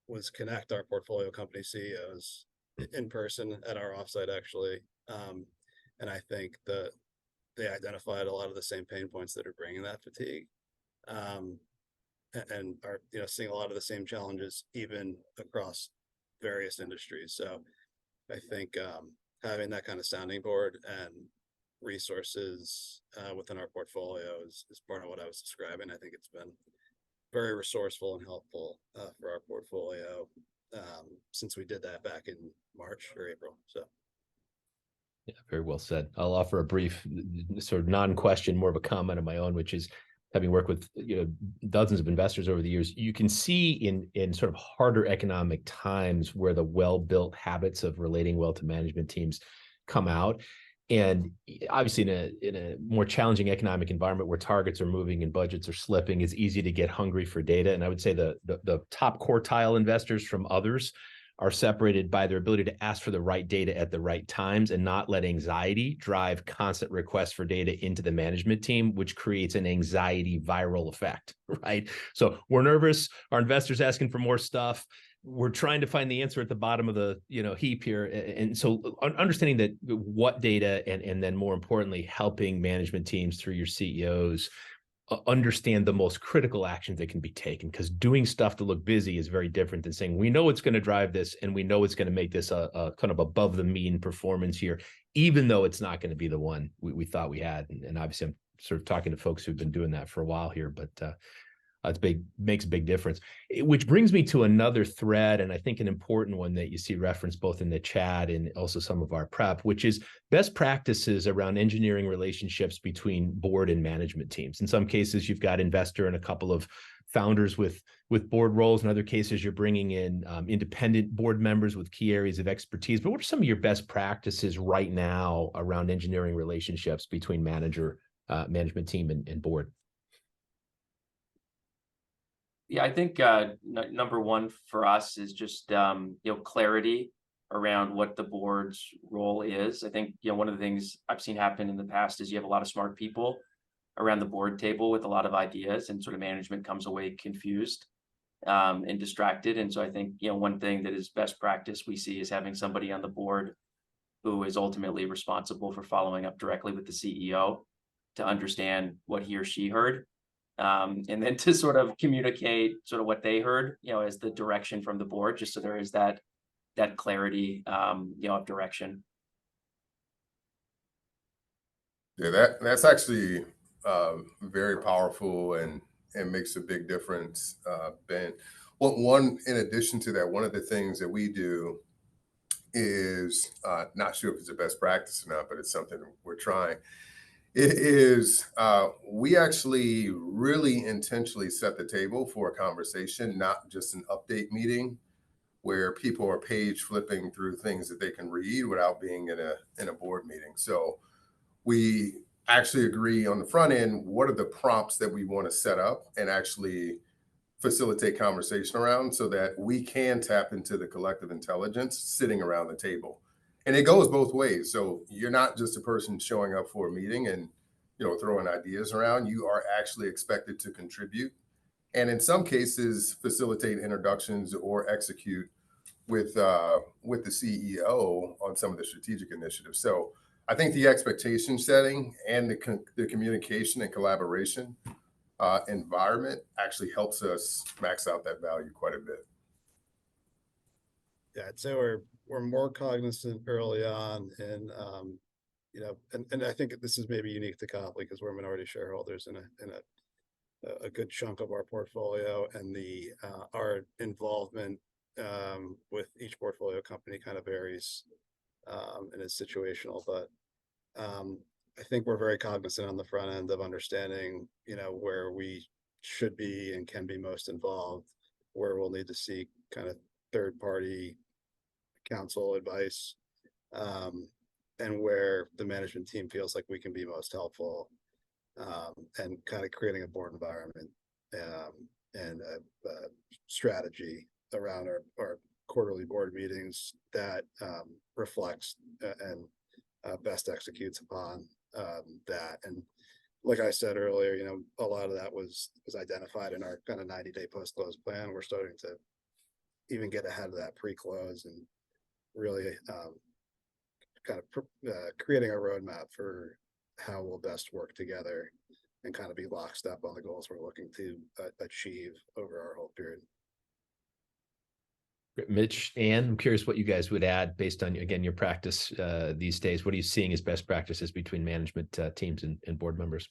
was connect our portfolio company CEOs in person at our offsite, actually. And I think they identified a lot of the same pain points that are bringing that fatigue, and are seeing a lot of the same challenges even across various industries. So I think having that kind of sounding board and resources within our portfolio is part of what I was describing. I think it's been very resourceful and helpful for our portfolio since we did that back in March or April. So yeah, very well said. I'll offer a brief sort of non-question, more of a comment of my own, which is having worked with dozens of investors over the years, you can see in sort of harder economic times where the well-built habits of relating well to management teams come out. And obviously, in a more challenging economic environment where targets are moving and budgets are slipping, it's easy to get hungry for data. And I would say the top quartile investors from others are separated by their ability to ask for the right data at the right times and not let anxiety drive constant requests for data into the management team, which creates an anxiety viral effect, right? So we're nervous, our investors asking for more stuff. We're trying to find the answer at the bottom of the heap here. And so understanding that what data and then more importantly, helping management teams through your CEOs understand the most critical actions that can be taken, because doing stuff to look busy is very different than saying, we know it's going to drive this and we know it's going to make this a kind of above the mean performance here, even though it's not going to be the one we thought we had. And obviously I'm sort of talking to folks who've been doing that for a while here, but makes a big difference. Which brings me to another thread, and I think an important one that you see referenced both in the chat and also some of our prep, which is best practices around engineering relationships between board and management teams. In some cases, you've got investor and a couple of founders with board roles. In other cases, you're bringing in independent board members with key areas of expertise. But what are some of your best practices right now around engineering relationships between management team and board? Yeah, I think number one for us is just clarity around what the board's role is. I think one of the things I've seen happen in the past is you have a lot of smart people around the board table with a lot of ideas, and sort of management comes away confused and distracted. And so I think one thing that is best practice we see is having somebody on the board who is ultimately responsible for following up directly with the CEO to understand what he or she heard. And then to sort of communicate sort of what they heard, as the direction from the board, just so there is that clarity, of direction. Yeah, that's actually very powerful and makes a big difference, Ben. One in addition to that, one of the things that we do is not sure if it's a best practice or not, but it's something we're trying. It is, we actually really intentionally set the table for a conversation, not just an update meeting where people are page flipping through things that they can read without being in a board meeting. So we actually agree on the front end, what are the prompts that we want to set up and actually facilitate conversation around so that we can tap into the collective intelligence sitting around the table. And it goes both ways. So you're not just a person showing up for a meeting and throwing ideas around. You are actually expected to contribute, and in some cases, facilitate introductions or execute with the CEO on some of the strategic initiatives. So I think the expectation setting and the communication and collaboration environment actually helps us max out that value quite a bit. Yeah, I'd say we're more cognizant early on, and and I think this is maybe unique to Copley because we're minority shareholders in a good chunk of our portfolio, and our involvement with each portfolio company kind of varies and is situational. But I think we're very cognizant on the front end of understanding where we should be and can be most involved, where we'll need to seek kind of third party counsel advice, and where the management team feels like we can be most helpful, and kind of creating a board environment and a strategy around our quarterly board meetings that reflects and best executes upon that. And like I said earlier, a lot of that was identified in our kind of 90-day post-close plan. We're starting to even get ahead of that pre-close and really kind of creating a roadmap for how we'll best work together and kind of be lockstep on the goals we're looking to achieve over our whole period. Mitch, Ann, I'm curious what you guys would add based on, again, your practice these days. What are you seeing as best practices between management teams and board members?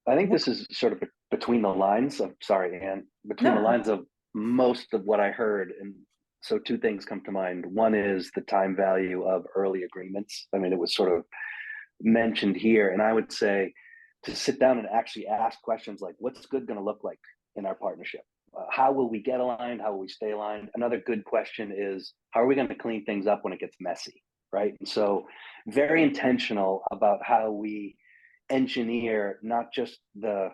I think this is sort of between the lines of, sorry, Ann, between the lines of most of what I heard. And so two things come to mind. One is the time value of early agreements. I mean, it was sort of mentioned here. And I would say to sit down and actually ask questions like, what's good going to look like in our partnership? How will we get aligned? How will we stay aligned? Another good question is, how are we going to clean things up when it gets messy, right? And so very intentional about how we engineer not just the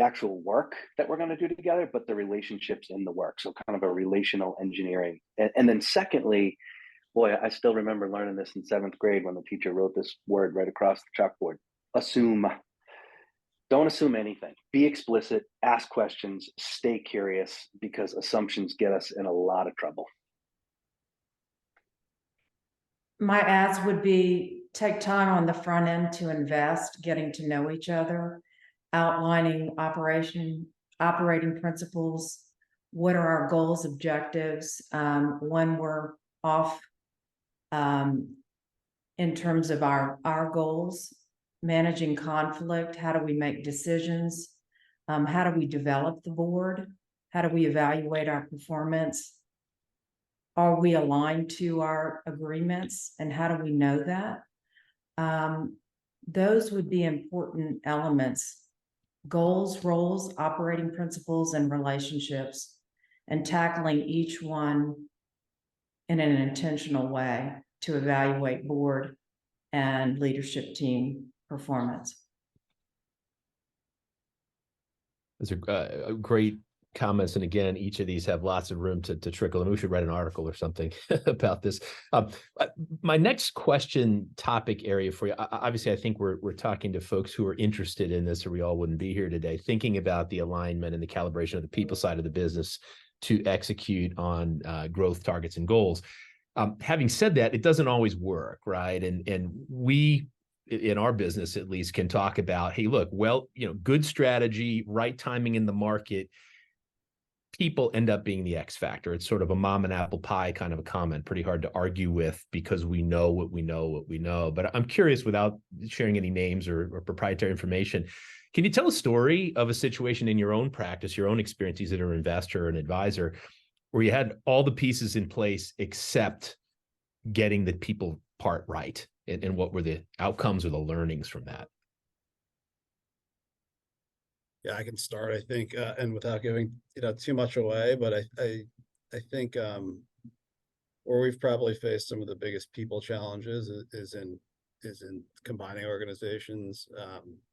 actual work that we're going to do together, but the relationships in the work. So kind of a relational engineering. And then secondly, boy, I still remember learning this in 7th grade when the teacher wrote this word right across the chalkboard: assume. Don't assume anything. Be explicit, ask questions, stay curious, because assumptions get us in a lot of trouble. My ads would be take time on the front end to invest, getting to know each other, outlining operating principles. What are our goals, objectives, when we're off in terms of our goals, managing conflict, how do we make decisions, how do we develop the board, how do we evaluate our performance, are we aligned to our agreements, and how do we know that? Those would be important elements: goals, roles, operating principles, and relationships, and tackling each one in an intentional way to evaluate board and leadership team performance. Those are great comments. And again, each of these have lots of room to trickle, and we should write an article or something about this. My next question topic area for you, obviously, I think we're talking to folks who are interested in this, or we all wouldn't be here today, thinking about the alignment and the calibration of the people side of the business to execute on growth targets and goals. Having said that, it doesn't always work, right? And we, in our business at least, can talk about, hey, look, well, good strategy, right timing in the market, people end up being the X factor. It's sort of a mom and apple pie kind of a comment, pretty hard to argue with, because we know what we know. But I'm curious, without sharing any names or proprietary information, can you tell a story of a situation in your own practice, your own experience, either an investor or an advisor, where you had all the pieces in place except getting the people part right? And what were the outcomes or the learnings from that? Yeah, I can start, I think, and without giving too much away, but I think where we've probably faced some of the biggest people challenges is in combining organizations,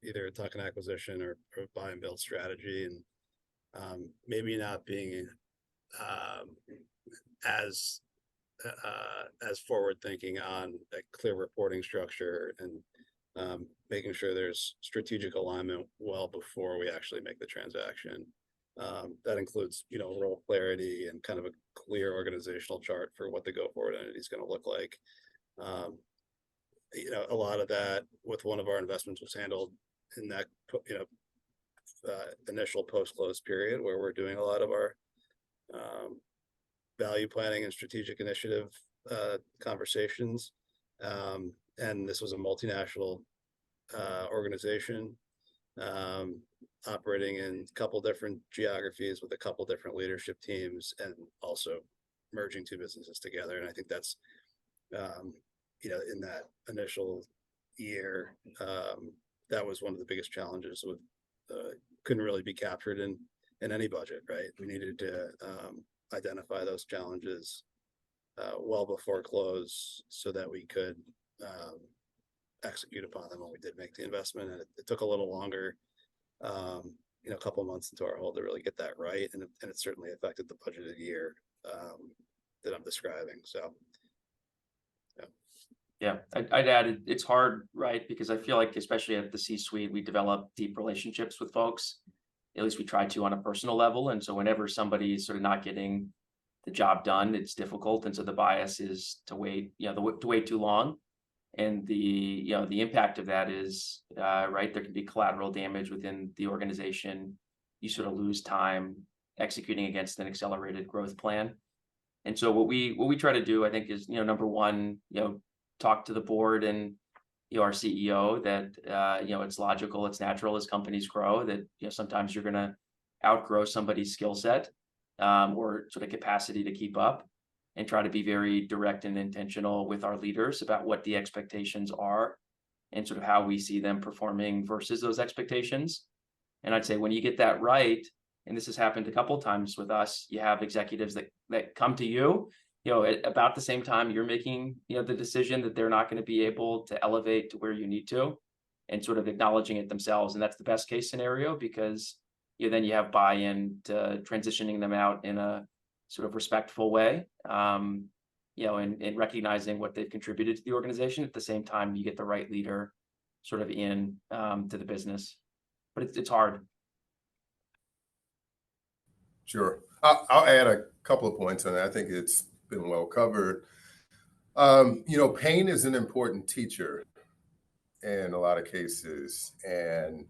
either a tuck-in acquisition or buy and build strategy, and maybe not being as forward thinking on a clear reporting structure, and making sure there's strategic alignment well before we actually make the transaction. That includes, role clarity and kind of a clear organizational chart for what the go-forward entity is going to look like. A lot of that with one of our investments was handled in that, initial post-close period, where we're doing a lot of our value planning and strategic initiative conversations. And this was a multinational organization operating in a couple different geographies with a couple different leadership teams, and also merging two businesses together. And I think that's, in that initial year, that was one of the biggest challenges. With couldn't really be captured in any budget, right? We needed to identify those challenges well before close, so that we could execute upon them when we did make the investment. And it took a little longer, a couple of months into our hold, to really get that right, and it certainly affected the budgeted year that I'm describing. So yeah, I'd add it's hard, right? Because I feel like, especially at the C-suite, we develop deep relationships with folks. At least we try to, on a personal level. And so whenever somebody is sort of not getting the job done, it's difficult. And so the bias is to wait, to wait too long. And the impact of that is, right, there can be collateral damage within the organization. You sort of lose time executing against an accelerated growth plan. And so what we try to do, I think, is, number one, talk to the board and our CEO that it's logical, it's natural as companies grow, that sometimes you're going to outgrow somebody's skill set or sort of capacity to keep up, and try to be very direct and intentional with our leaders about what the expectations are and sort of how we see them performing versus those expectations. And I'd say when you get that right, and this has happened a couple of times with us, you have executives that come to you at about the same time you're making, the decision that they're not going to be able to elevate to where you need to, and sort of acknowledging it themselves. And that's the best case scenario, because then you have buy-in to transitioning them out in a sort of respectful way, and recognizing what they've contributed to the organization. At the same time, you get the right leader sort of in to the business, but it's hard. Sure. I'll add a couple of points on that. I think it's been well covered. Pain is an important teacher in a lot of cases. And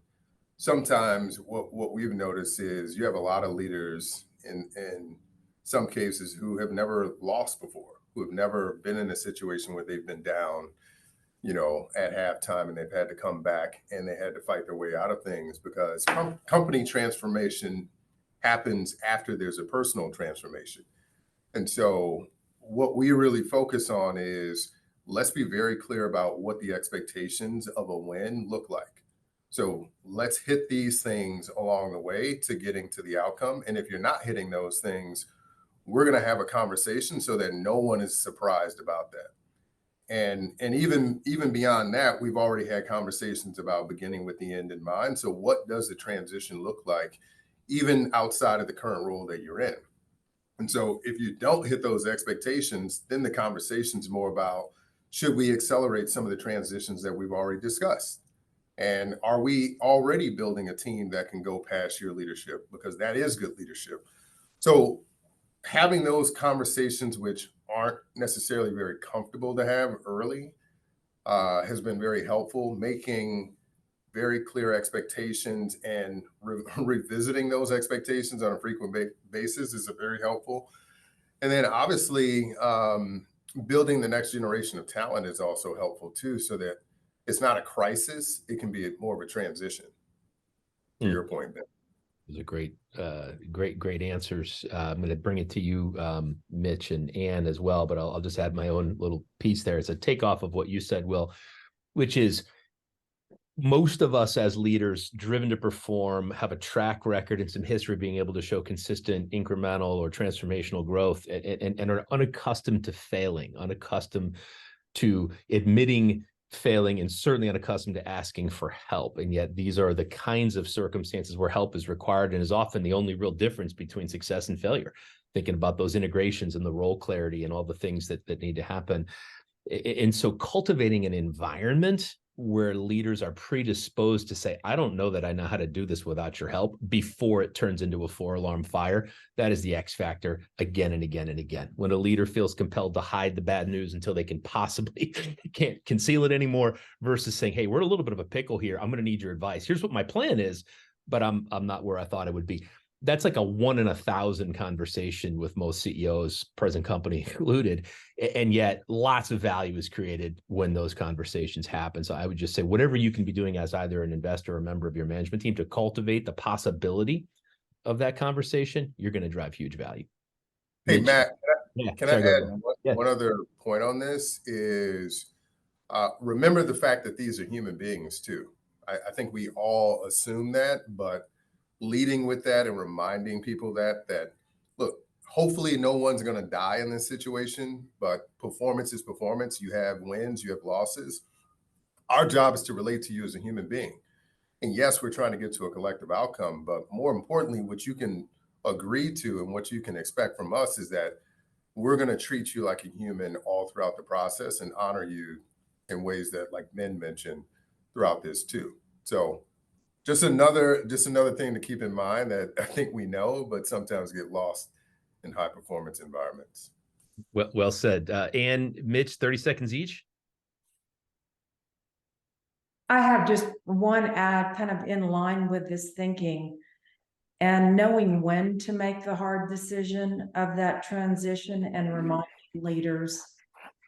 sometimes what we've noticed is you have a lot of leaders in some cases who have never lost before, who have never been in a situation where they've been down, at halftime, and they've had to come back and they had to fight their way out of things, because company transformation happens after there's a personal transformation. And so what we really focus on is, let's be very clear about what the expectations of a win look like. So let's hit these things along the way to getting to the outcome. And if you're not hitting those things, we're going to have a conversation so that no one is surprised about that. And even beyond that, we've already had conversations about beginning with the end in mind. So what does the transition look like, even outside of the current role that you're in? And so if you don't hit those expectations, then the conversation's more about, should we accelerate some of the transitions that we've already discussed? And are we already building a team that can go past your leadership? Because that is good leadership. So having those conversations, which aren't necessarily very comfortable to have early, has been very helpful. Making very clear expectations and revisiting those expectations on a frequent basis is very helpful. And then obviously building the next generation of talent is also helpful too, so that it's not a crisis. It can be more of a transition, to your point, Ben. Those are great answers. I'm going to bring it to you, Mitch and Ann as well, but I'll just add my own little piece there. It's a takeoff of what you said, Will, which is, most of us as leaders driven to perform have a track record and some history of being able to show consistent incremental or transformational growth, and are unaccustomed to failing, unaccustomed to admitting failing, and certainly unaccustomed to asking for help. And yet these are the kinds of circumstances where help is required, and is often the only real difference between success and failure. Thinking about those integrations and the role clarity and all the things that need to happen. And so cultivating an environment where leaders are predisposed to say, I don't know that I know how to do this without your help, before it turns into a 4-alarm fire. That is the X factor again and again and again. When a leader feels compelled to hide the bad news until they can possibly can't conceal it anymore, versus saying, hey, we're in a little bit of a pickle here. I'm going to need your advice. Here's what my plan is, but I'm not where I thought I would be. That's like a 1 in 1,000 conversation with most CEOs, present company included. And yet lots of value is created when those conversations happen. So I would just say, whatever you can be doing as either an investor or a member of your management team to cultivate the possibility of that conversation, you're going to drive huge value. Hey, Mitch, Matt, yeah, can I add one other point on this is, remember the fact that these are human beings too. I think we all assume that, but leading with that and reminding people that look, hopefully no one's going to die in this situation, but performance is performance. You have wins, you have losses. Our job is to relate to you as a human being. And yes, we're trying to get to a collective outcome, but more importantly, what you can agree to and what you can expect from us is that we're going to treat you like a human all throughout the process and honor you in ways that, like Ben mentioned, throughout this too. So just another thing to keep in mind that I think we know, but sometimes get lost in high performance environments. Well said. Ann, Mitch, 30 seconds each. I have just one add, kind of in line with this thinking, and knowing when to make the hard decision of that transition, and reminding leaders,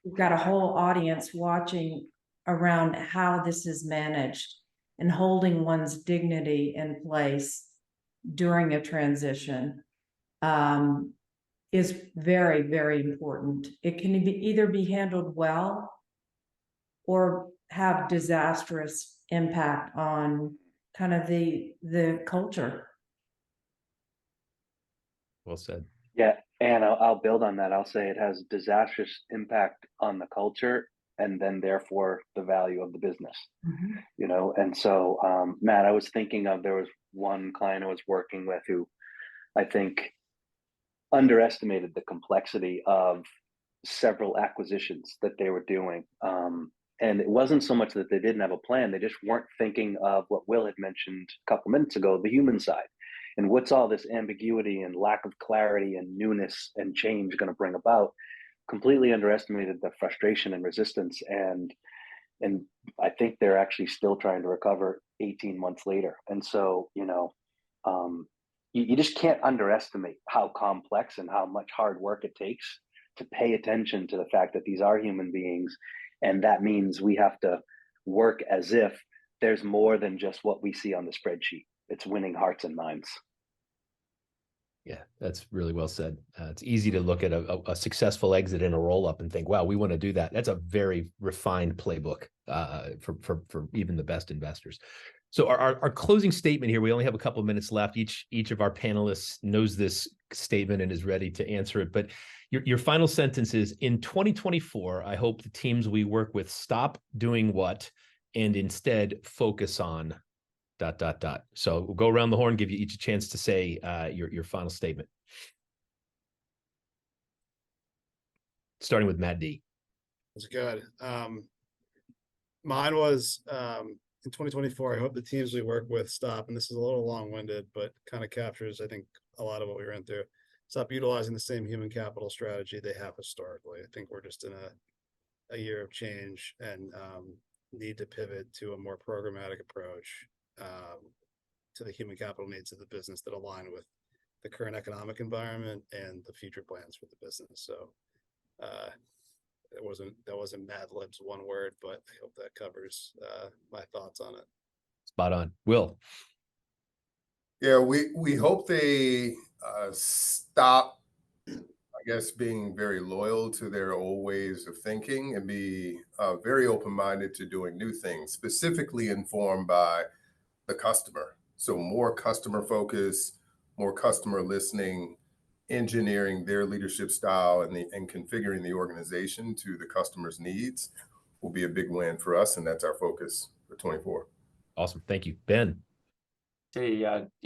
we've got a whole audience watching around how this is managed, and holding one's dignity in place during a transition is very, very important. It can either be handled well or have disastrous impact on kind of the culture. Well said. Yeah, and I'll build on that. I'll say it has disastrous impact on the culture and then therefore the value of the business, Mhm. you know? And so, Matt, I was thinking of, there was one client I was working with who I think underestimated the complexity of several acquisitions that they were doing. And it wasn't so much that they didn't have a plan, they just weren't thinking of what Will had mentioned a couple minutes ago, the human side. And what's all this ambiguity and lack of clarity and newness and change going to bring about? Completely underestimated the frustration and resistance. And I think they're actually still trying to recover 18 months later. And so, you just can't underestimate how complex and how much hard work it takes to pay attention to the fact that these are human beings. And that means we have to work as if there's more than just what we see on the spreadsheet. It's winning hearts and minds. Yeah, that's really well said. It's easy to look at a successful exit and a roll up and think, wow, we want to do that. That's a very refined playbook for even the best investors. So our closing statement here, we only have a couple of minutes left. Each of our panelists knows this statement and is ready to answer it. But your final sentence is, in 2024, I hope the teams we work with stop doing what and instead focus on ... So we'll go around the horn, give you each a chance to say your final statement. Starting with Matt D. That's good. Mine was in 2024, I hope the teams we work with stop, and this is a little long-winded, but kind of captures, I think, a lot of what we ran through. Stop utilizing the same human capital strategy they have historically. I think we're just in a year of change and need to pivot to a more programmatic approach to the human capital needs of the business that align with the current economic environment and the future plans for the business. So that wasn't Mad Libs one word, but I hope that covers my thoughts on it. Spot on. Will. Yeah, we hope they stop, I guess, being very loyal to their old ways of thinking and be very open-minded to doing new things, specifically informed by the customer. So more customer focus, more customer listening, engineering their leadership style and configuring the organization to the customer's needs will be a big win for us. And that's our focus for 24. Awesome. Thank you. Ben.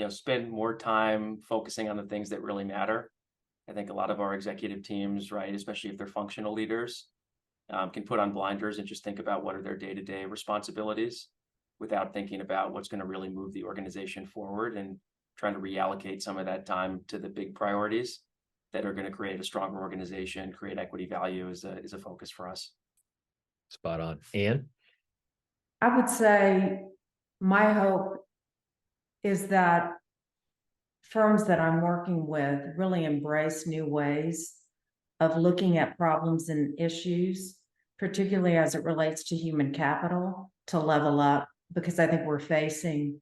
Spend more time focusing on the things that really matter. I think a lot of our executive teams, right, especially if they're functional leaders, can put on blinders and just think about what are their day-to-day responsibilities without thinking about what's going to really move the organization forward, and trying to reallocate some of that time to the big priorities that are going to create a stronger organization, create equity value is a focus for us. Spot on. Ann? I would say my hope is that firms that I'm working with really embrace new ways of looking at problems and issues, particularly as it relates to human capital, to level up, because I think we're facing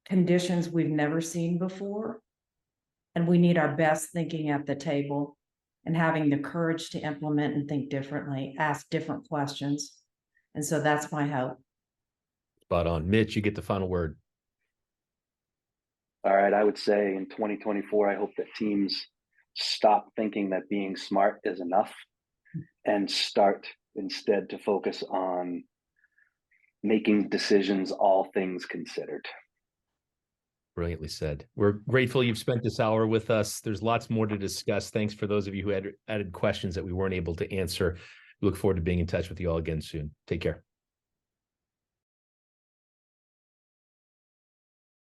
conditions we've never seen before. And we need our best thinking at the table and having the courage to implement and think differently, ask different questions. And so that's my hope. Spot on. Mitch, you get the final word. All right, I would say in 2024, I hope that teams stop thinking that being smart is enough and start instead to focus on making decisions, all things considered. Brilliantly said. We're grateful you've spent this hour with us. There's lots more to discuss. Thanks for those of you who had added questions that we weren't able to answer. We look forward to being in touch with you all again soon. Take care.